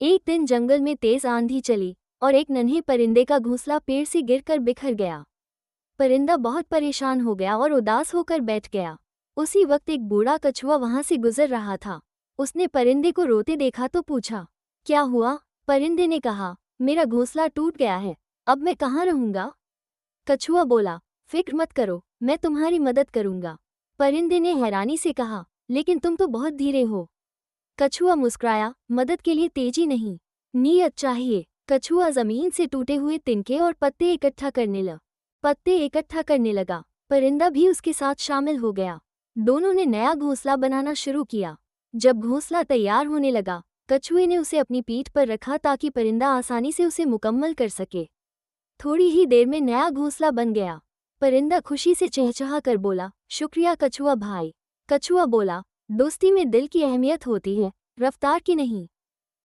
एक दिन जंगल में तेज आंधी चली और एक नन्हे परिंदे का घोंसला पेड़ से गिरकर बिखर गया। परिंदा बहुत परेशान हो गया और उदास होकर बैठ गया। उसी वक्त एक बूढ़ा कछुआ वहां से गुजर रहा था। उसने परिंदे को रोते देखा तो पूछा, क्या हुआ? परिंदे ने कहा, मेरा घोंसला टूट गया है, अब मैं कहाँ रहूंगा? कछुआ बोला, फिक्र मत करो, मैं तुम्हारी मदद करूंगा। परिंदे ने हैरानी से कहा, लेकिन तुम तो बहुत धीरे हो। कछुआ मुस्कुराया, मदद के लिए तेजी नहीं, नीयत चाहिए। कछुआ जमीन से टूटे हुए तिनके और पत्ते इकट्ठा करने लगा। परिंदा भी उसके साथ शामिल हो गया। दोनों ने नया घोंसला बनाना शुरू किया। जब घोंसला तैयार होने लगा, कछुए ने उसे अपनी पीठ पर रखा ताकि परिंदा आसानी से उसे मुकम्मल कर सके। थोड़ी ही देर में नया घोंसला बन गया। परिंदा खुशी से चहचहा कर बोला, शुक्रिया कछुआ भाई। कछुआ बोला, दोस्ती में दिल की अहमियत होती है, रफ्तार की नहीं।